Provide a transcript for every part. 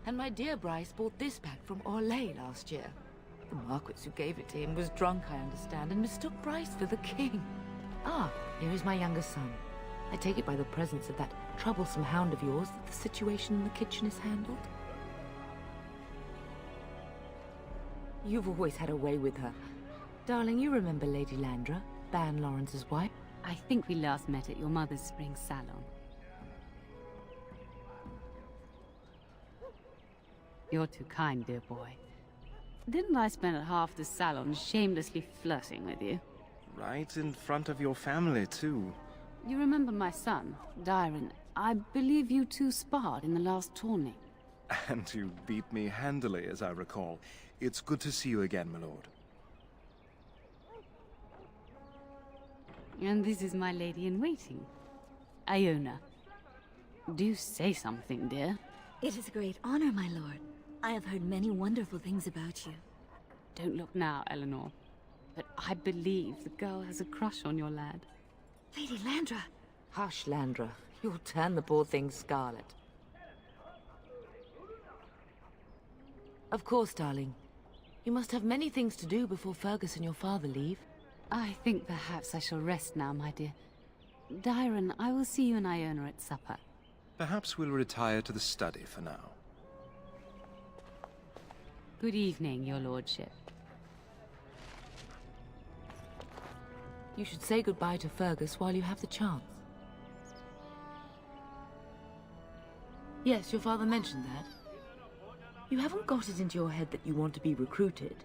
And my dear Bryce bought this back from Orlais last year. The Marquis who gave it to him was drunk, I understand, and mistook Bryce for the king. Ah, here is my younger son. I take it by the presence of that troublesome hound of yours that the situation in the kitchen is handled. You've always had a way with her. Darling, you remember Lady Landra, Ban Lawrence's wife? I think we last met at your mother's spring salon. You're too kind, dear boy. Didn't I spend half the salon shamelessly flirting with you? Right in front of your family, too. You remember my son, Dyron. I believe you two sparred in the last tourney. And you beat me handily, as I recall. It's good to see you again, my lord. And this is my lady-in-waiting, Iona. Do say something, dear. It is a great honor, my lord. I have heard many wonderful things about you. Don't look now, Eleanor. But I believe the girl has a crush on your lad. Lady Landra! Hush, Landra. You'll turn the poor thing scarlet. Of course, darling. You must have many things to do before Fergus and your father leave. I think perhaps I shall rest now, my dear. Dyron, I will see you and Iona at supper. Perhaps we'll retire to the study for now. Good evening, your lordship. You should say goodbye to Fergus while you have the chance. Yes, your father mentioned that. You haven't got it into your head that you want to be recruited.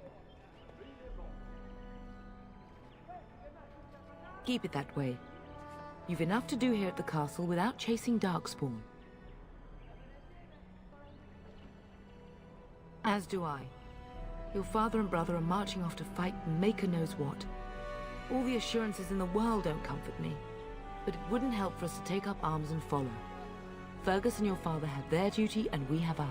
Keep it that way. You've enough to do here at the castle without chasing Darkspawn. As do I. Your father and brother are marching off to fight Maker knows what. All the assurances in the world don't comfort me, but it wouldn't help for us to take up arms and follow. Fergus and your father have their duty, and we have ours.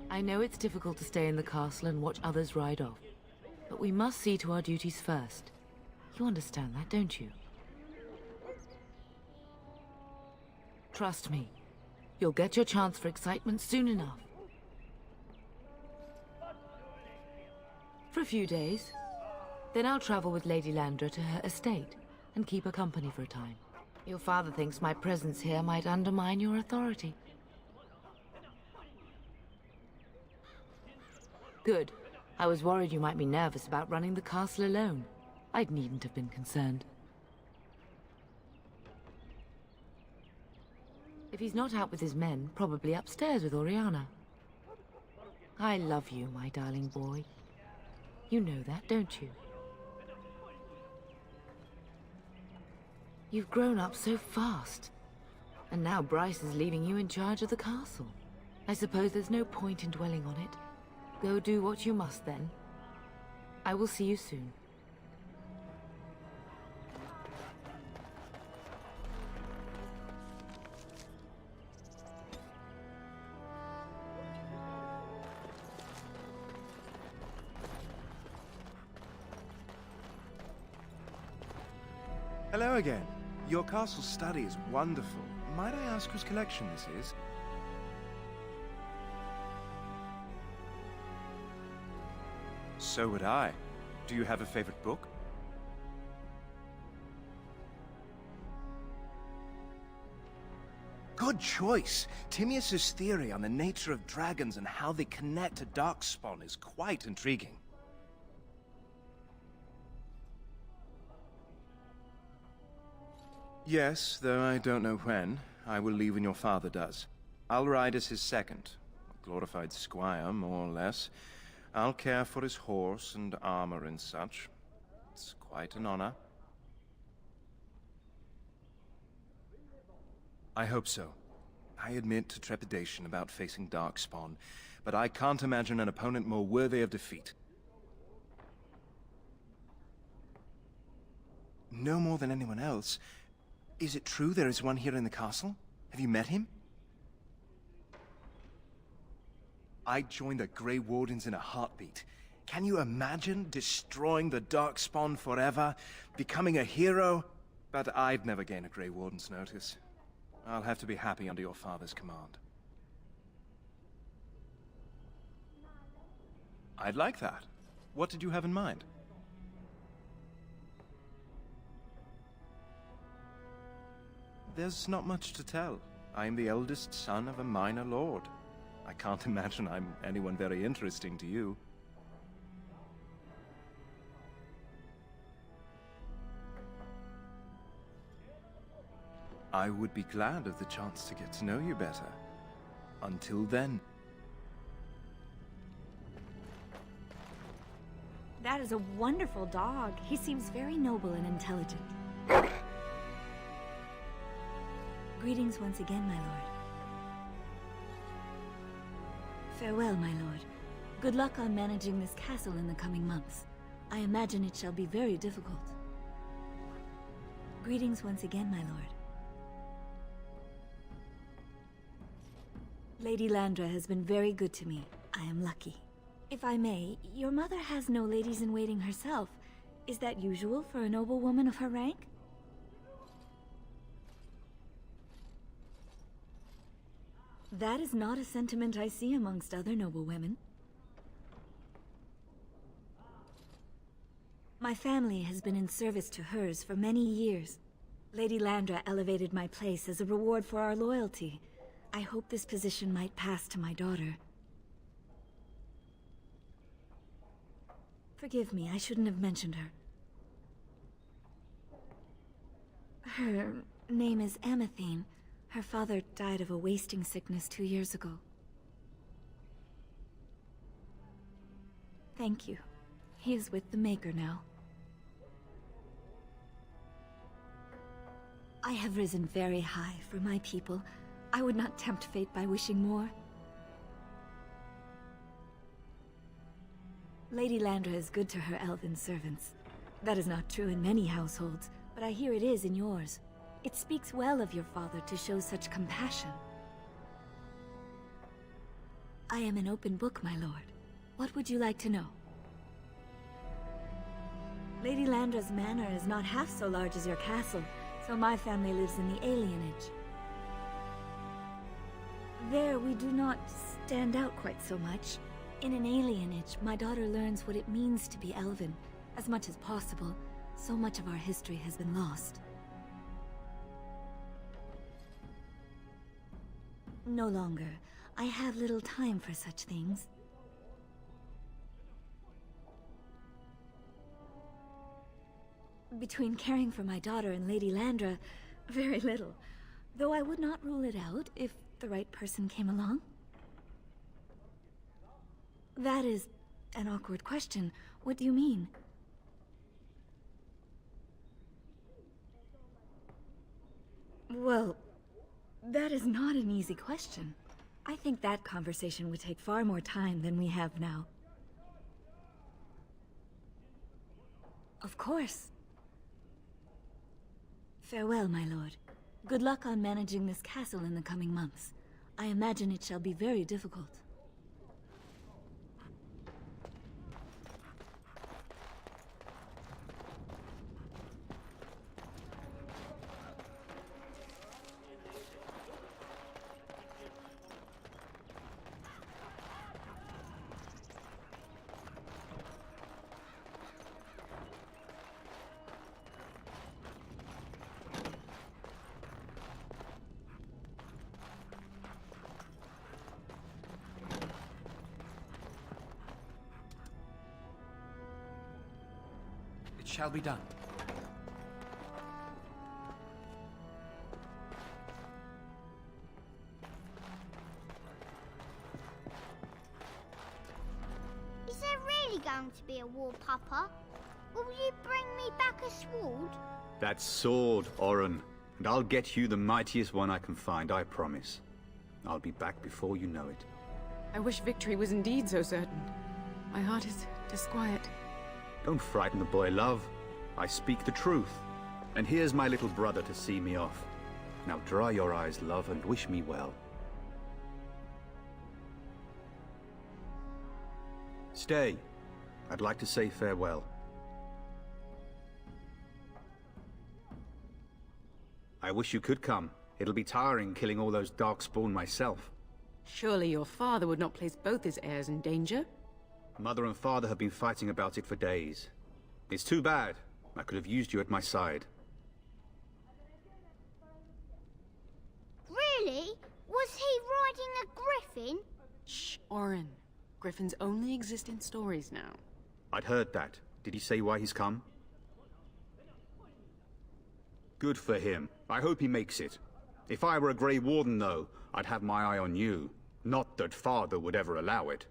I know it's difficult to stay in the castle and watch others ride off, but we must see to our duties first. You understand that, don't you? Trust me. You'll get your chance for excitement soon enough. For a few days. Then I'll travel with Lady Landra to her estate and keep her company for a time. Your father thinks my presence here might undermine your authority. Good. I was worried you might be nervous about running the castle alone. I needn't have been concerned. If he's not out with his men, probably upstairs with Oriana. I love you, my darling boy. You know that, don't you? You've grown up so fast. And now Bryce is leaving you in charge of the castle. I suppose there's no point in dwelling on it. Go do what you must, then. I will see you soon. Hello again. Your castle study is wonderful. Might I ask whose collection this is? So would I. Do you have a favorite book? Good choice. Timaeus' theory on the nature of dragons and how they connect to Darkspawn is quite intriguing. Yes, though I don't know when. I will leave when your father does. I'll ride as his second. A glorified squire, more or less. I'll care for his horse and armor and such. It's quite an honor. I hope so. I admit to trepidation about facing Darkspawn, but I can't imagine an opponent more worthy of defeat. No more than anyone else. Is it true there is one here in the castle? Have you met him? I'd join the Grey Wardens in a heartbeat. Can you imagine destroying the Darkspawn forever? Becoming a hero? But I'd never gain a Grey Warden's notice. I'll have to be happy under your father's command. I'd like that. What did you have in mind? There's not much to tell. I am the eldest son of a minor lord. I can't imagine I'm anyone very interesting to you. I would be glad of the chance to get to know you better. Until then. That is a wonderful dog. He seems very noble and intelligent. Greetings once again, my lord. Farewell, my lord. Good luck on managing this castle in the coming months. I imagine it shall be very difficult. Greetings once again, my lord. Lady Landra has been very good to me. I am lucky. If I may, your mother has no ladies-in-waiting herself. Is that usual for a noblewoman of her rank? That is not a sentiment I see amongst other noblewomen. My family has been in service to hers for many years. Lady Landra elevated my place as a reward for our loyalty. I hope this position might pass to my daughter. Forgive me, I shouldn't have mentioned her. Her name is Amathine. Her father died of a wasting sickness 2 years ago. Thank you. He is with the Maker now. I have risen very high for my people. I would not tempt fate by wishing more. Lady Landra is good to her elven servants. That is not true in many households, but I hear it is in yours. It speaks well of your father to show such compassion. I am an open book, my lord. What would you like to know? Lady Landra's manor is not half so large as your castle, so my family lives in the alienage. There, we do not stand out quite so much. In an alienage, my daughter learns what it means to be elven, as much as possible. So much of our history has been lost. No longer. I have little time for such things. Between caring for my daughter and Lady Landra, very little. Though I would not rule it out if the right person came along. That is an awkward question. What do you mean? Well, that is not an easy question. I think that conversation would take far more time than we have now. Of course. Farewell, my lord. Good luck on managing this castle in the coming months. I imagine it shall be very difficult. It shall be done. Is there really going to be a war, Papa? Will you bring me back a sword? That sword, Oren. And I'll get you the mightiest one I can find, I promise. I'll be back before you know it. I wish victory was indeed so certain. My heart is disquiet. Don't frighten the boy, love. I speak the truth. And here's my little brother to see me off. Now dry your eyes, love, and wish me well. Stay. I'd like to say farewell. I wish you could come. It'll be tiring killing all those darkspawn myself. Surely your father would not place both his heirs in danger? Mother and father have been fighting about it for days. It's too bad. I could have used you at my side. Really? Was he riding a griffin? Shh, Orin. Griffins only exist in stories now. I'd heard that. Did he say why he's come? Good for him. I hope he makes it. If I were a Grey Warden, though, I'd have my eye on you. Not that father would ever allow it.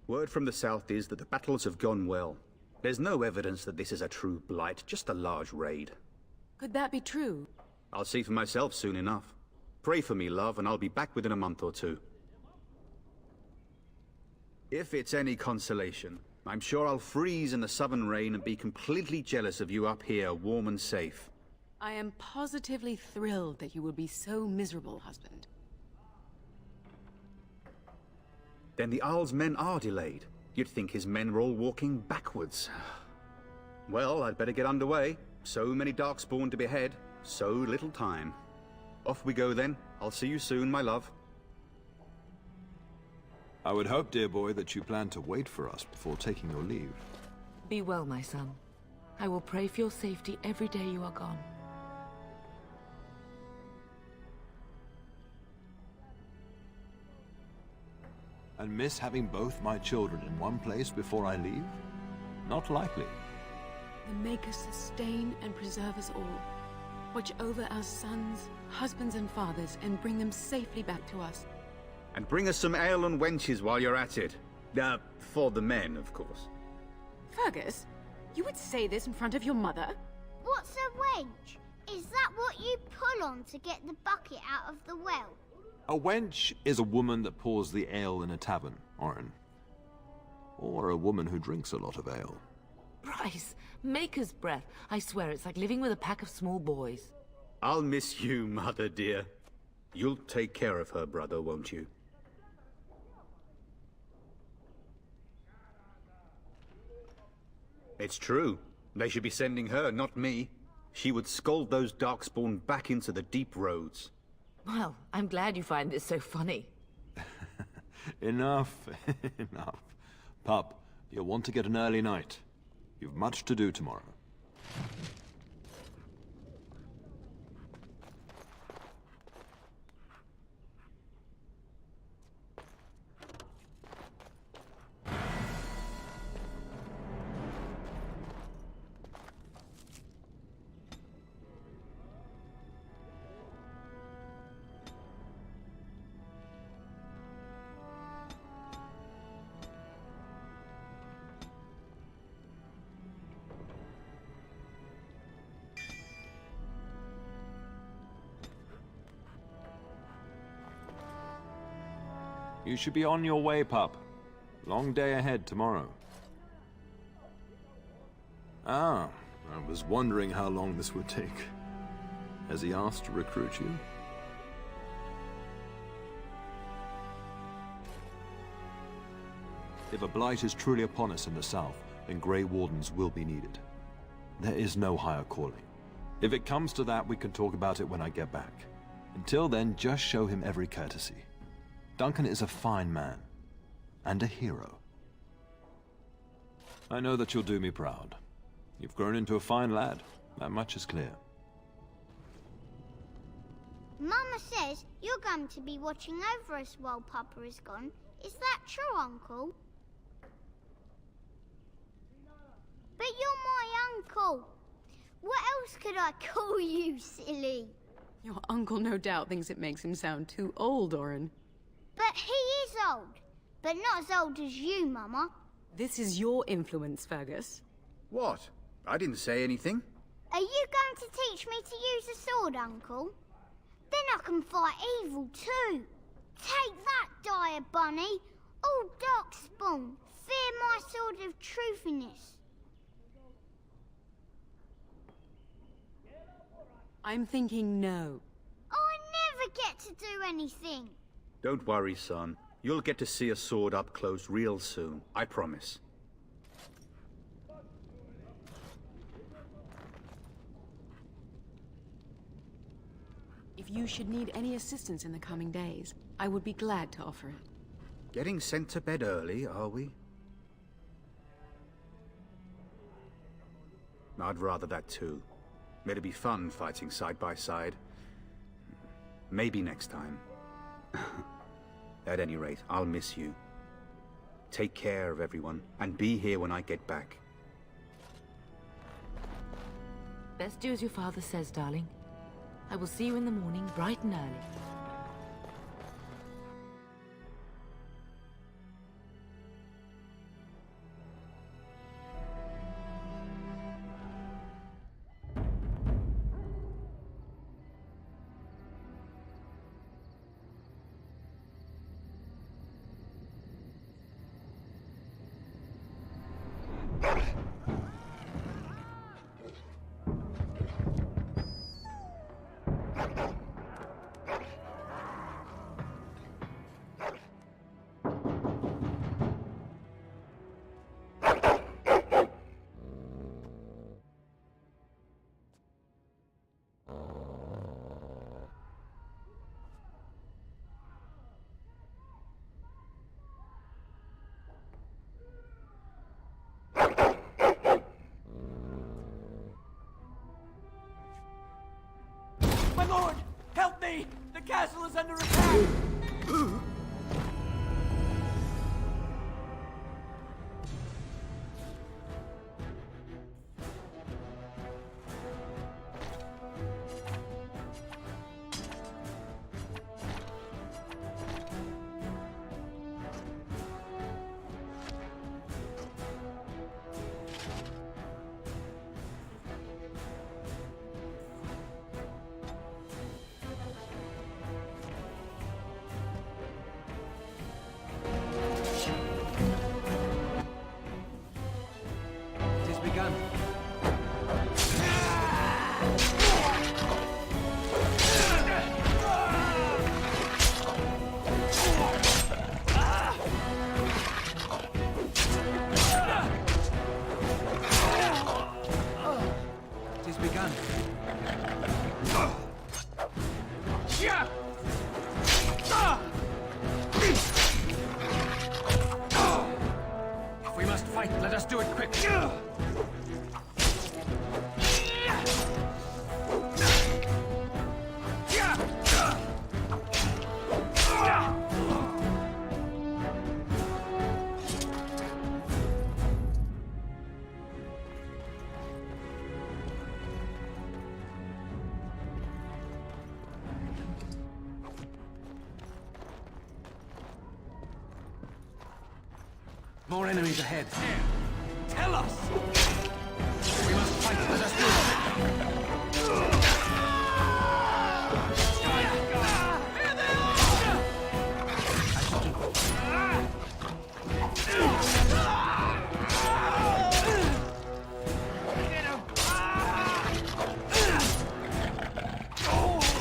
Word from the south is that the battles have gone well. There's no evidence that this is a true blight, just a large raid. Could that be true? I'll see for myself soon enough. Pray for me, love, and I'll be back within a month or two. If it's any consolation, I'm sure I'll freeze in the southern rain and be completely jealous of you up here, warm and safe. I am positively thrilled that you will be so miserable, husband. Then the Arl's men are delayed. You'd think his men were all walking backwards. Well, I'd better get underway. So many darkspawn to behead, so little time. Off we go then. I'll see you soon, my love. I would hope, dear boy, that you plan to wait for us before taking your leave. Be well, my son. I will pray for your safety every day you are gone. And miss having both my children in one place before I leave? Not likely. The Maker sustain and preserve us all. Watch over our sons, husbands and fathers, and bring them safely back to us. And bring us some ale and wenches while you're at it. For the men, of course. Fergus, you would say this in front of your mother? What's a wench? Is that what you pull on to get the bucket out of the well? A wench is a woman that pours the ale in a tavern, Orin. Or a woman who drinks a lot of ale. Bryce, Maker's breath. I swear it's like living with a pack of small boys. I'll miss you, mother dear. You'll take care of her, brother, won't you? It's true. They should be sending her, not me. She would scold those darkspawn back into the deep roads. Well, I'm glad you find this so funny. Enough, enough. Pup, you'll want to get an early night. You've much to do tomorrow. You should be on your way, pup. Long day ahead tomorrow. Ah, I was wondering how long this would take. Has he asked to recruit you? If a blight is truly upon us in the south, then Grey Wardens will be needed. There is no higher calling. If it comes to that, we can talk about it when I get back. Until then, just show him every courtesy. Duncan is a fine man, and a hero. I know that you'll do me proud. You've grown into a fine lad, that much is clear. Mama says you're going to be watching over us while Papa is gone. Is that true, Uncle? But you're my uncle. What else could I call you, silly? Your uncle no doubt thinks it makes him sound too old, Orin. But he is old. But not as old as you, Mama. This is your influence, Fergus. What? I didn't say anything. Are you going to teach me to use a sword, Uncle? Then I can fight evil too. Take that, dire bunny. All darkspawn, fear my sword of truthiness. I'm thinking no. I never get to do anything. Don't worry, son. You'll get to see a sword up close real soon, I promise. If you should need any assistance in the coming days, I would be glad to offer it. Getting sent to bed early, are we? I'd rather that too. It'd be fun fighting side by side. Maybe next time. At any rate, I'll miss you. Take care of everyone, and be here when I get back. Best do as your father says, darling. I will see you in the morning, bright and early. My lord! Help me! The castle is under attack! Begun. It is begun. If we must fight, let us do it quickly. More enemies ahead. Tell us! We must fight. Let us do it. Here they are!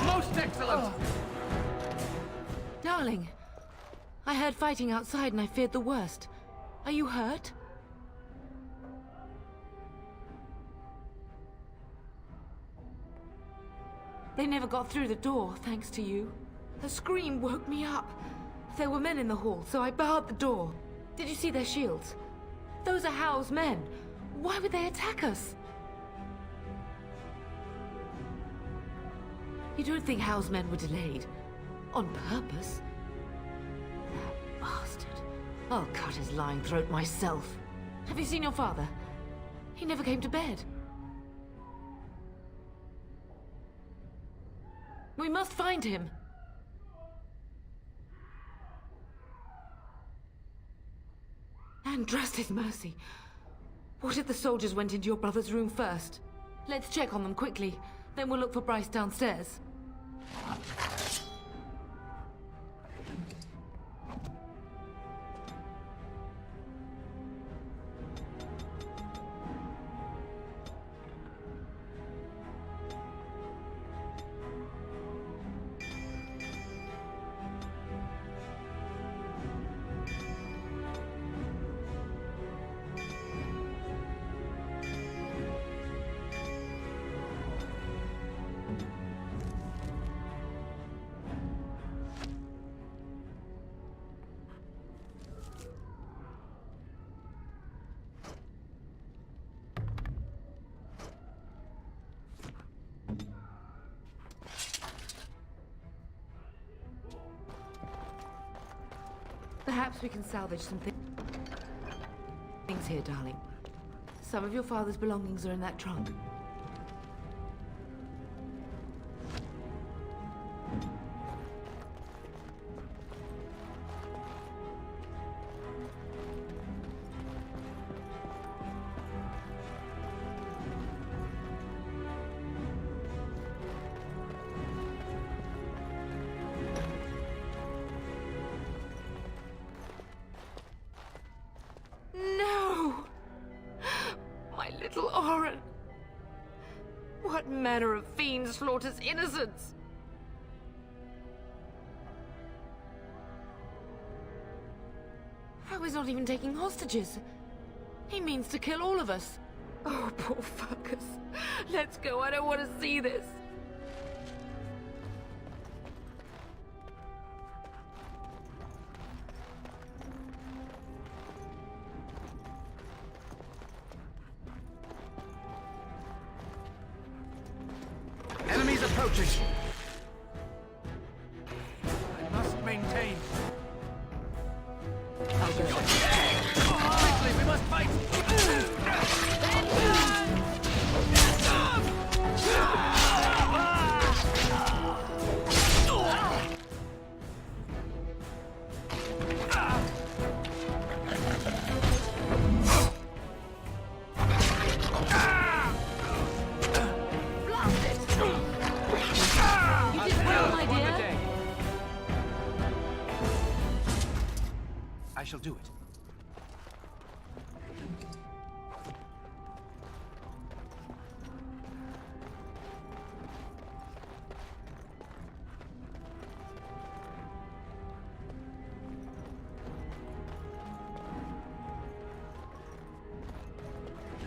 Most excellent! Darling, I heard fighting outside and I feared the worst. Are you hurt? They never got through the door, thanks to you. A scream woke me up. There were men in the hall, so I barred the door. Did you see their shields? Those are Howe's men. Why would they attack us? You don't think Howe's men were delayed? On purpose? That bastard. I'll cut his lying throat myself. Have you seen your father? He never came to bed. We must find him. And trust his mercy. What if the soldiers went into your brother's room first? Let's check on them quickly. Then we'll look for Bryce downstairs. Perhaps we can salvage some things here, darling. Some of your father's belongings are in that trunk. No! My little Oren! What manner of fiend slaughters innocents? How is not even taking hostages? He means to kill all of us. Oh, poor fuckers. Let's go, I don't want to see this. Enemies approaching. I must maintain. I'll go. Quickly, we must fight. I shall do it.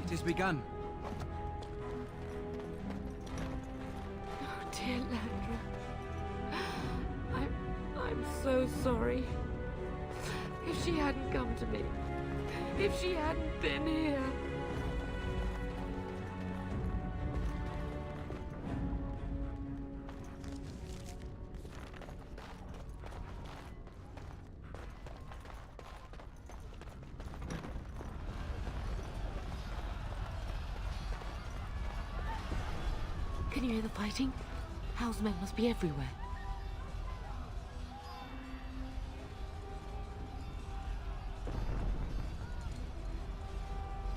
It is begun. Oh, dear Landra. I'm so sorry. If she hadn't come to me, if she hadn't been here. Can you hear the fighting? Howe's men must be everywhere.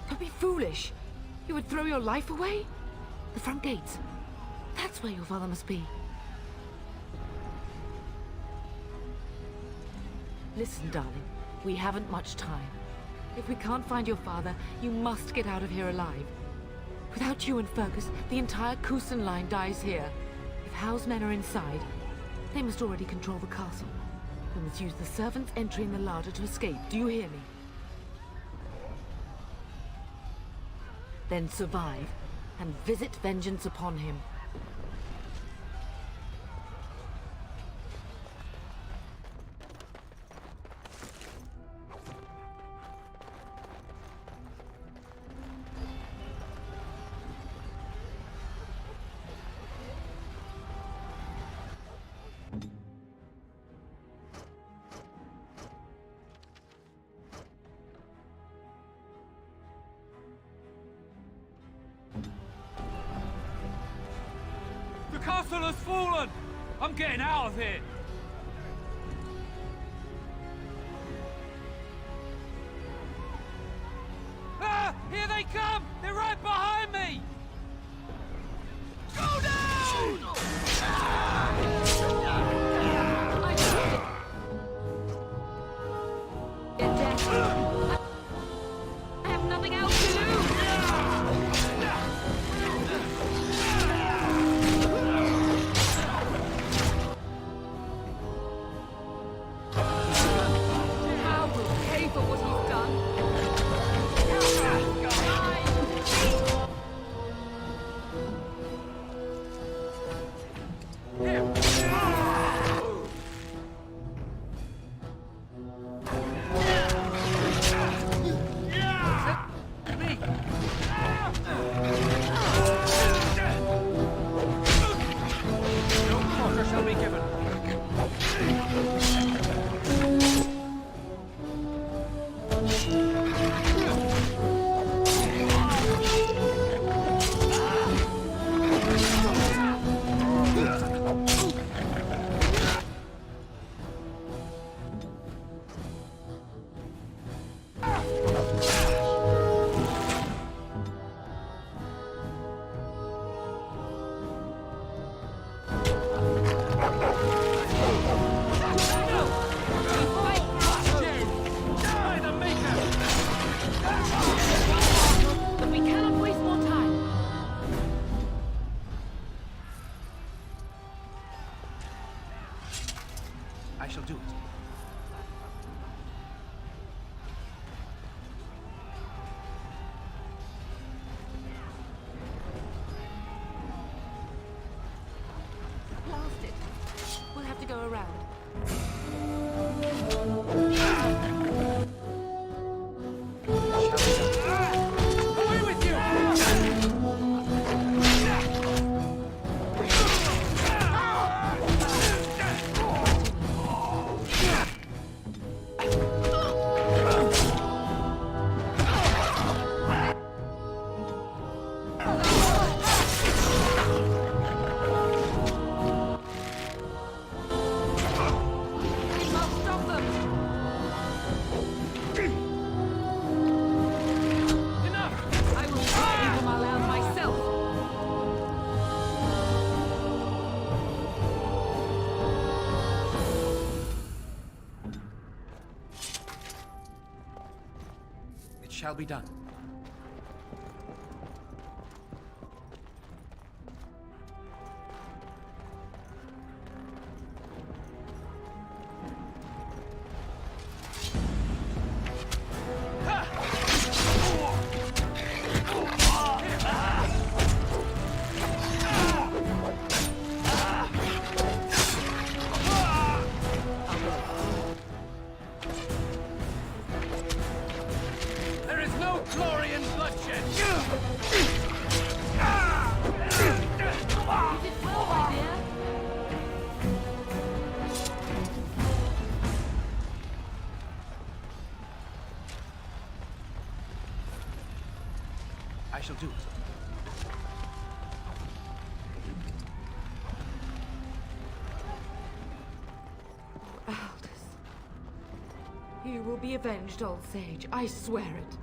Don't be foolish. You would throw your life away? The front gates. That's where your father must be. Listen, darling. We haven't much time. If we can't find your father, you must get out of here alive. Without you and Fergus, the entire Cousland line dies here. If Howe's men are inside, they must already control the castle. We must use the servants' entry in the larder to escape. Do you hear me? Then survive, and visit vengeance upon him. The castle has fallen! I'm getting out of here! Ah! Here they come! They're right behind me! Go down! I did it! Get down! I have nothing else to do! go around. Away with you! Shall be done. Glory and bloodshed! I shall do it. Aldous. You will be avenged, old sage. I swear it.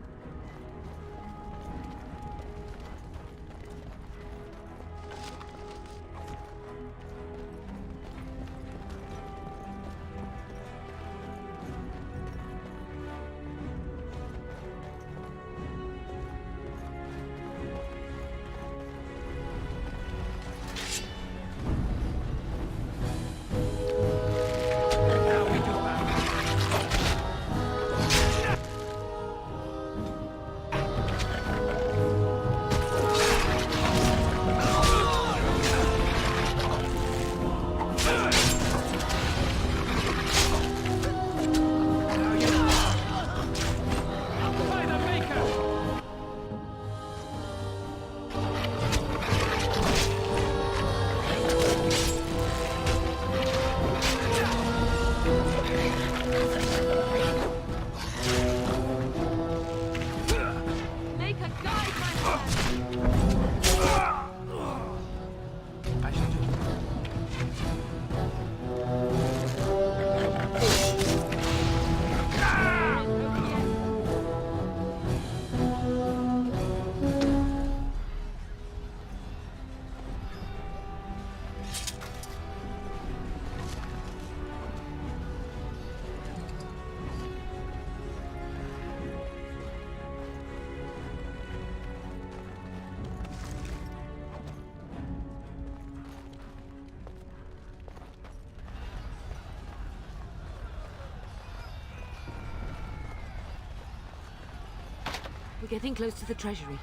We're getting close to the treasury.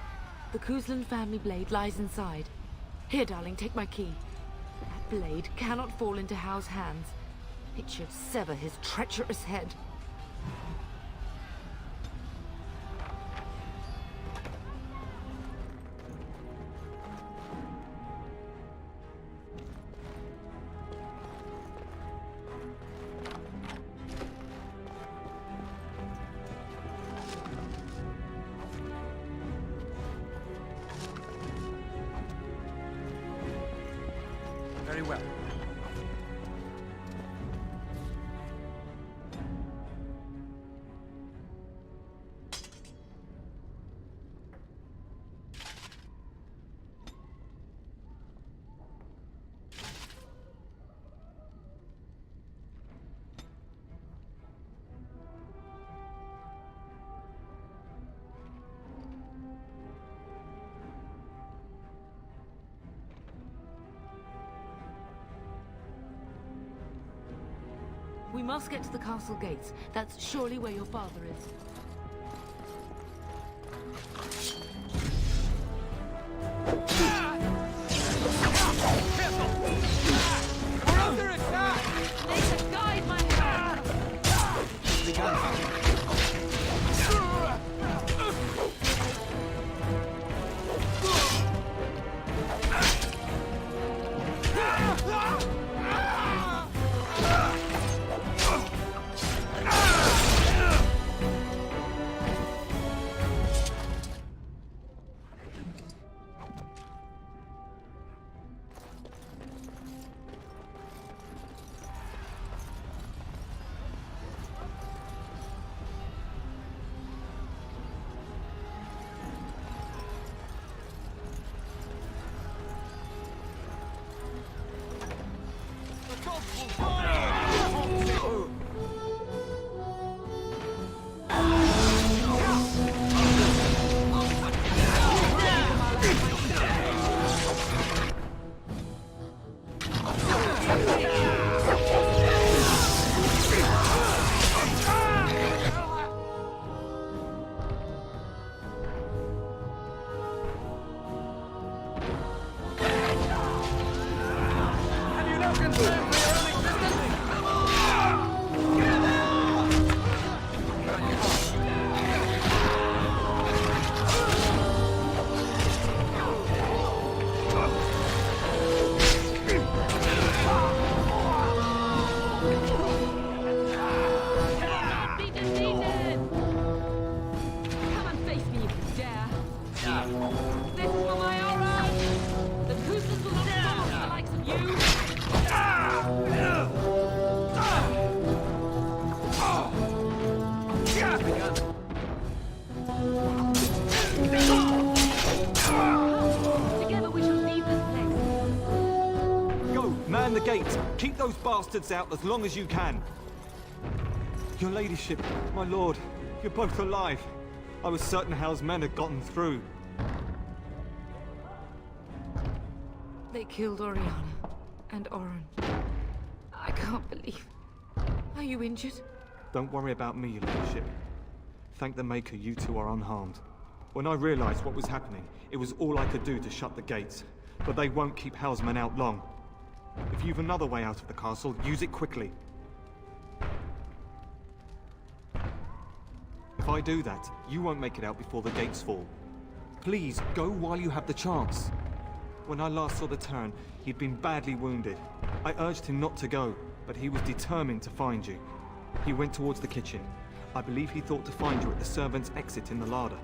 The Cousland family blade lies inside. Here, darling, take my key. That blade cannot fall into Howe's hands. It should sever his treacherous head. Very well. We must get to the castle gates. That's surely where your father is. Careful! We're under attack! Keep those bastards out as long as you can. Your ladyship, my lord, you're both alive. I was certain Howe's men had gotten through. They killed Oriana and Oren. I can't believe. Are you injured? Don't worry about me, your ladyship. Thank the Maker you two are unharmed. When I realized what was happening, it was all I could do to shut the gates. But they won't keep Howe's men out long. If you've another way out of the castle, use it quickly. If I do that, you won't make it out before the gates fall. Please, go while you have the chance. When I last saw the Terran, he'd been badly wounded. I urged him not to go, but he was determined to find you. He went towards the kitchen. I believe he thought to find you at the servants' exit in the larder.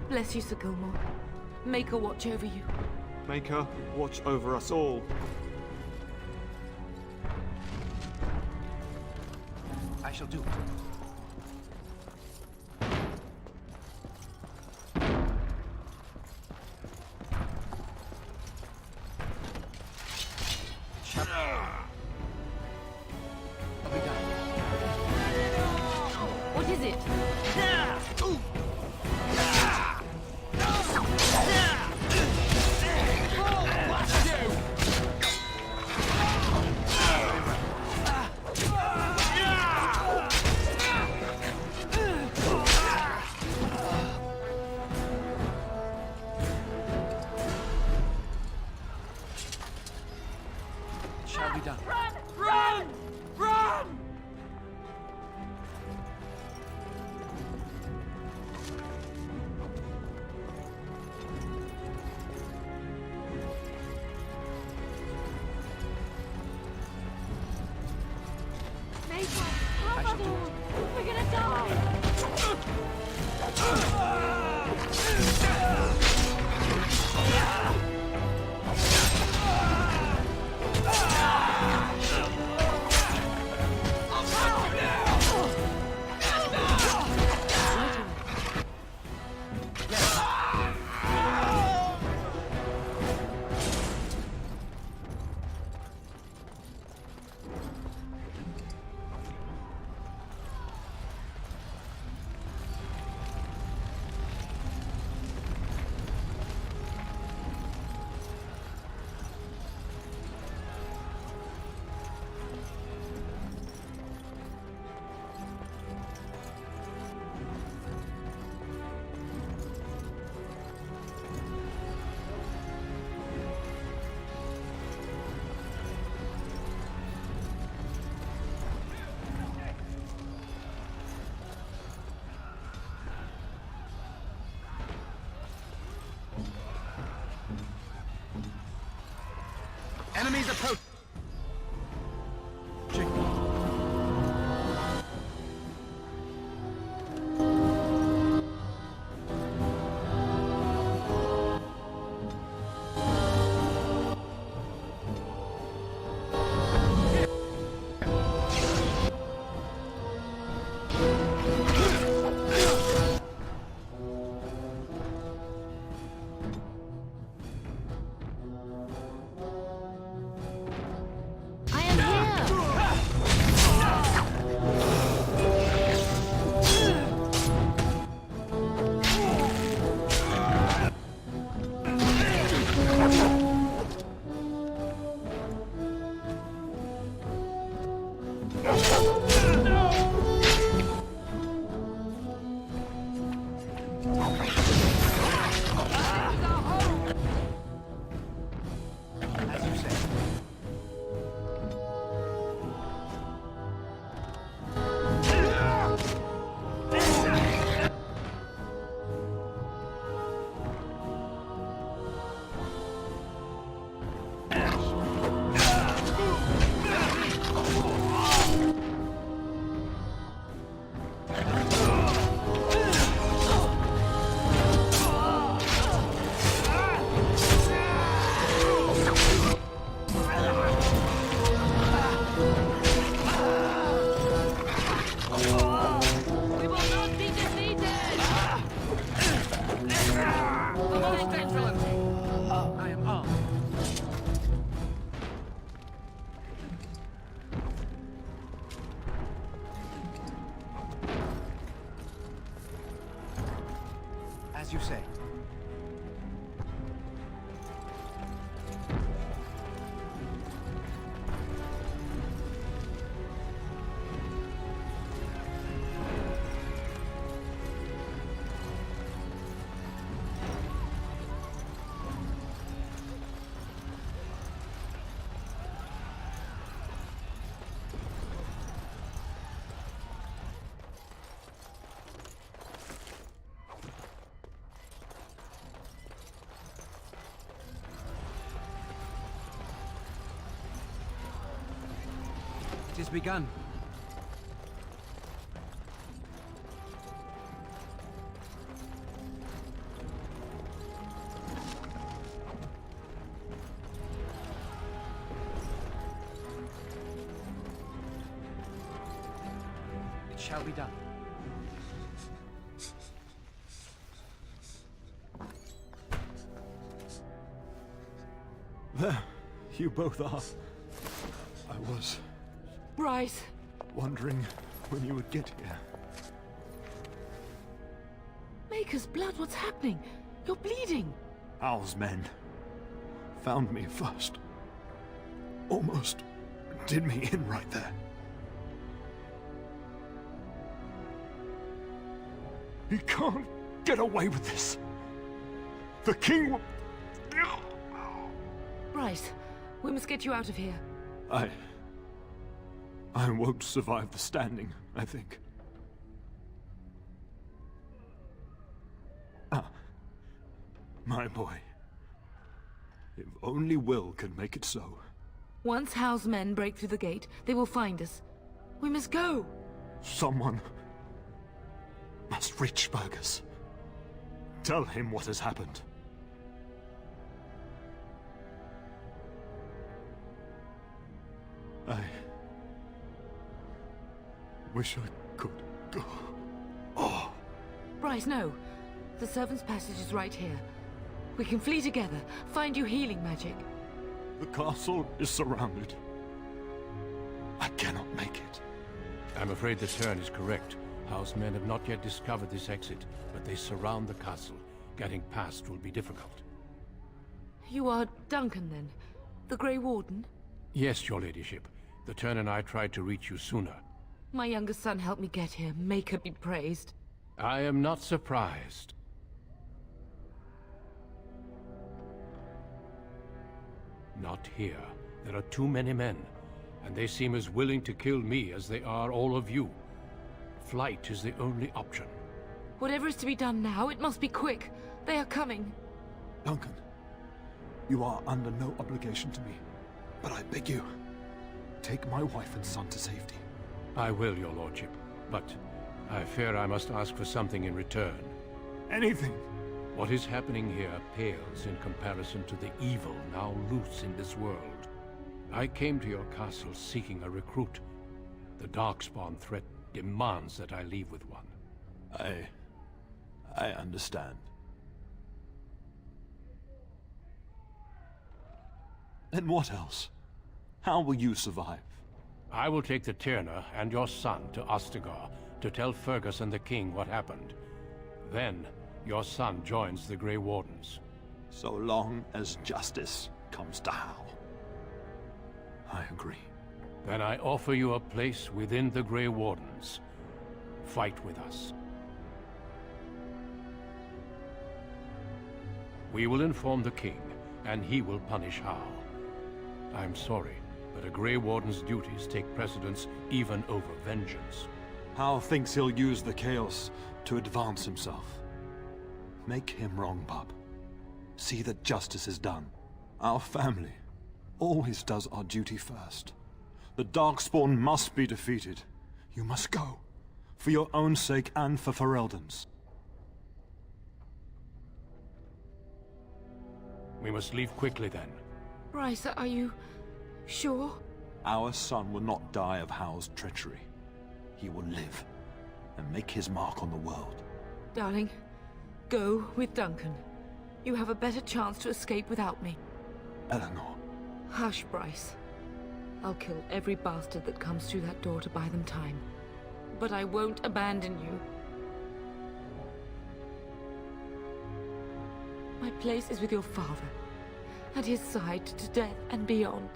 Bless you, Sir Gilmore. Maker watch over you. Maker, watch over us all. I shall do it. What is it? Shall be done. Run! Run! Run! Maker, help us all! We're gonna die! Enemies approach. As you say. It has begun. It shall be done. There, you both are. I was Bryce! wondering when you would get here. Maker's blood, what's happening? You're bleeding! Al's men found me first. Almost did me in right there. He can't get away with this. The king will... Bryce, we must get you out of here. I won't survive the standing, I think. My boy. If only Will could make it so. Once Howe's men break through the gate, they will find us. We must go! Someone must reach Fergus. Tell him what has happened. I wish I could go. Oh. Bryce, no. The servant's passage is right here. We can flee together, find you healing magic. The castle is surrounded. I cannot make it. I'm afraid the turn is correct. House men have not yet discovered this exit, but they surround the castle. Getting past will be difficult. You are Duncan, then? The Grey Warden? Yes, your ladyship. The turn and I tried to reach you sooner. My younger son helped me get here. Maker be praised. I am not surprised. Not here. There are too many men, and they seem as willing to kill me as they are all of you. Flight is the only option. Whatever is to be done now, it must be quick. They are coming. Duncan, you are under no obligation to me, but I beg you, take my wife and son to safety. I will, your lordship, but I fear I must ask for something in return. Anything! What is happening here pales in comparison to the evil now loose in this world. I came to your castle seeking a recruit. The Darkspawn threat demands that I leave with one. I understand. And what else? How will you survive? I will take the Tyrna and your son to Ostagar to tell Fergus and the king what happened. Then, your son joins the Grey Wardens. So long as justice comes to Howe. I agree. Then I offer you a place within the Grey Wardens. Fight with us. We will inform the king, and he will punish Howe. I'm sorry, but a Grey Warden's duties take precedence even over vengeance. Howe thinks he'll use the chaos to advance himself. Make him wrong, bub. See that justice is done. Our family always does our duty first. The Darkspawn must be defeated. You must go. For your own sake and for Ferelden's. We must leave quickly then. Bryce, are you sure? Our son will not die of Howe's treachery. He will live and make his mark on the world. Darling, go with Duncan. You have a better chance to escape without me. Eleanor. Hush, Bryce. I'll kill every bastard that comes through that door to buy them time. But I won't abandon you. place is with your father, at his side to death and beyond.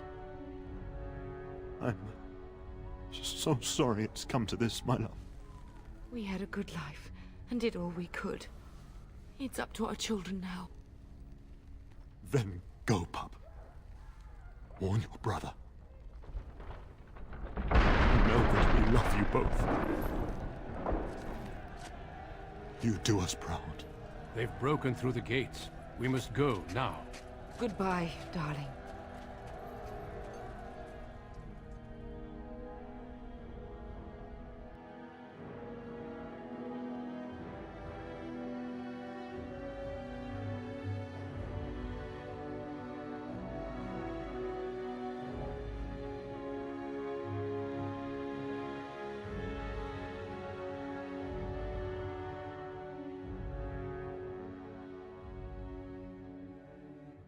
I'm so sorry it's come to this, my love. We had a good life, and did all we could. It's up to our children now. Then go, pup. Warn your brother. Know that we love you both. You do us proud. They've broken through the gates. We must go now. Goodbye, darling.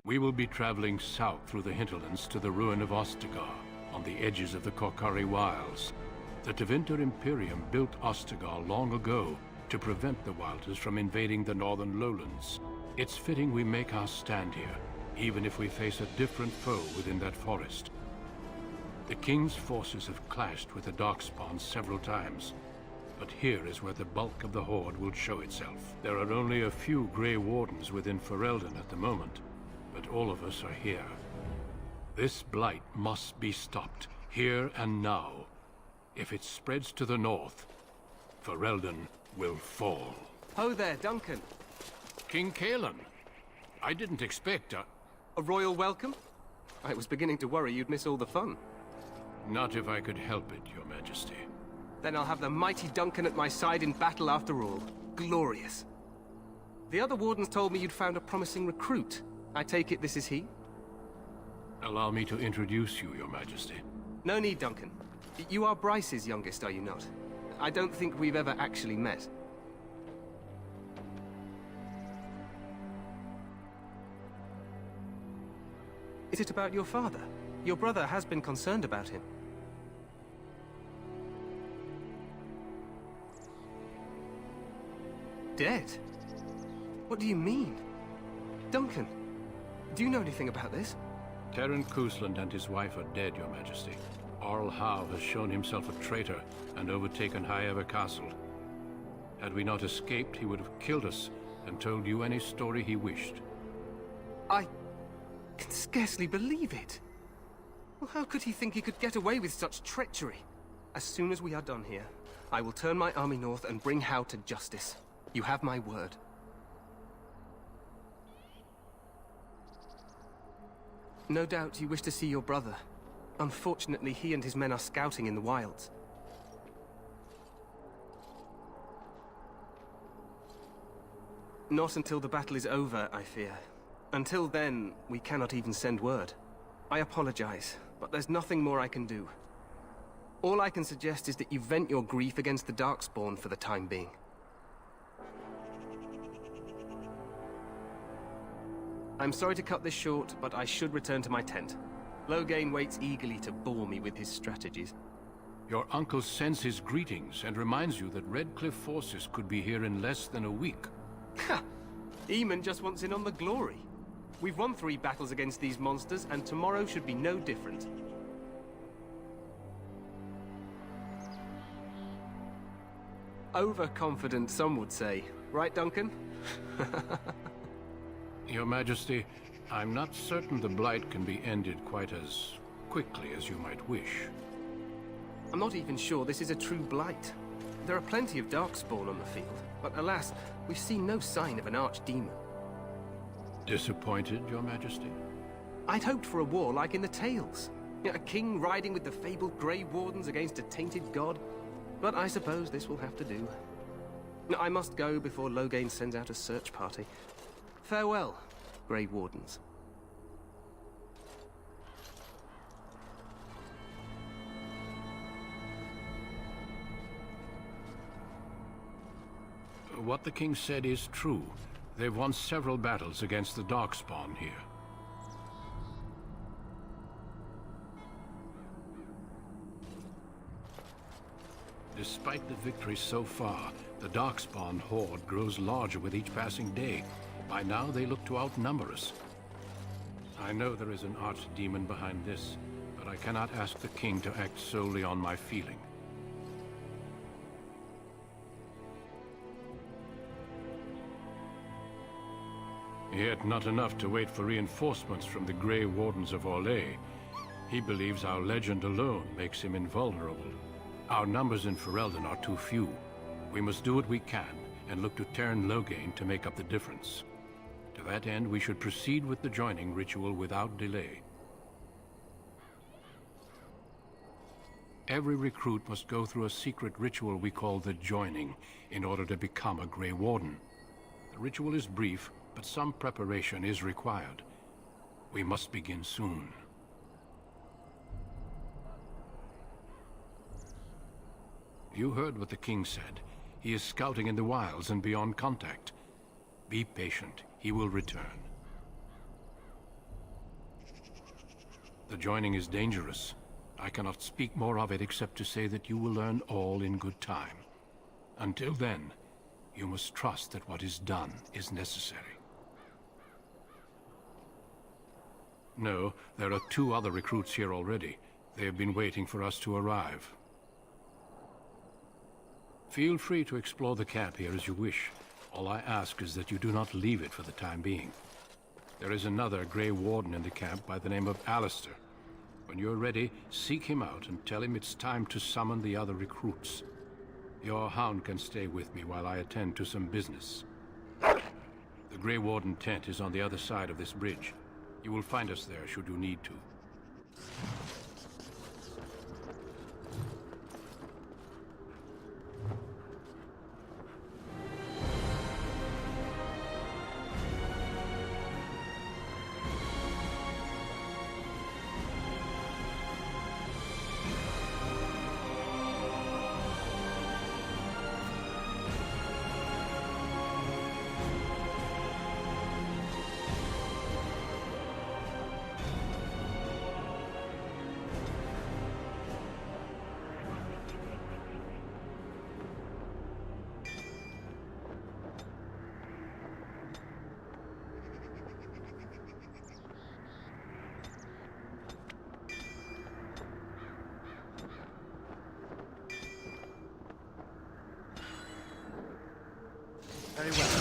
We will be traveling south through the hinterlands to the ruin of Ostagar, on the edges of the Korkari Wilds. The Tevinter Imperium built Ostagar long ago to prevent the Wilders from invading the northern lowlands. It's fitting we make our stand here, even if we face a different foe within that forest. The King's forces have clashed with the Darkspawn several times, but here is where the bulk of the Horde will show itself. There are only a few Grey Wardens within Ferelden at the moment, but all of us are here. This blight must be stopped, here and now. If it spreads to the north, Ferelden will fall. Ho there, Duncan. King Kaelan. I didn't expect a royal welcome? I was beginning to worry you'd miss all the fun. Not if I could help it, Your Majesty. Then I'll have the mighty Duncan at my side in battle after all. Glorious. The other wardens told me you'd found a promising recruit. I take it this is he? Allow me to introduce you, Your Majesty. No need, Duncan. You are Bryce's youngest, are you not? I don't think we've ever actually met. Is it about your father? Your brother has been concerned about him. Dead? What do you mean? Duncan, do you know anything about this? Terran Cousland and his wife are dead, Your Majesty. Arl Howe has shown himself a traitor and overtaken High Ever Castle. Had we not escaped, he would have killed us and told you any story he wished. I can scarcely believe it. Well, how could he think he could get away with such treachery? As soon as we are done here, I will turn my army north and bring Howe to justice. You have my word. No doubt you wish to see your brother. Unfortunately, he and his men are scouting in the wilds. Not until the battle is over, I fear. Until then, we cannot even send word. I apologize, but there's nothing more I can do. All I can suggest is that you vent your grief against the Darkspawn for the time being. I'm sorry to cut this short, but I should return to my tent. Loghain waits eagerly to bore me with his strategies. Your uncle sends his greetings and reminds you that Redcliffe forces could be here in less than a week. Ha! Eamon just wants in on the glory. We've won 3 battles against these monsters, and tomorrow should be no different. Overconfident, some would say. Right, Duncan? Your Majesty, I'm not certain the Blight can be ended quite as quickly as you might wish. I'm not even sure this is a true Blight. There are plenty of Darkspawn on the field, but alas, we've seen no sign of an archdemon. Disappointed, Your Majesty? I'd hoped for a war like in the tales. A king riding with the fabled Grey Wardens against a tainted god. But I suppose this will have to do. I must go before Loghain sends out a search party. Farewell, Grey Wardens. What the king said is true. They've won several battles against the Darkspawn here. Despite the victory so far, The Darkspawn horde grows larger with each passing day. By now, they look to outnumber us. I know there is an archdemon behind this, but I cannot ask the king to act solely on my feeling. Yet not enough to wait for reinforcements from the Grey Wardens of Orlais. He believes our legend alone makes him invulnerable. Our numbers in Ferelden are too few. We must do what we can, and look to Teyrn Loghain to make up the difference. To that end, we should proceed with the joining ritual without delay. Every recruit must go through a secret ritual we call the joining, in order to become a Grey Warden. The ritual is brief, but some preparation is required. We must begin soon. You heard what the king said. He is scouting in the wilds and beyond contact. Be patient. He will return. The joining is dangerous. I cannot speak more of it except to say that you will learn all in good time. Until then, you must trust that what is done is necessary. No, there are 2 other recruits here already. They have been waiting for us to arrive. Feel free to explore the camp here as you wish. All I ask is that you do not leave it for the time being. There is another Grey Warden in the camp by the name of Alistair. When you're ready, seek him out and tell him it's time to summon the other recruits. Your hound can stay with me while I attend to some business. The Grey Warden tent is on the other side of this bridge. You will find us there should you need to. Very well.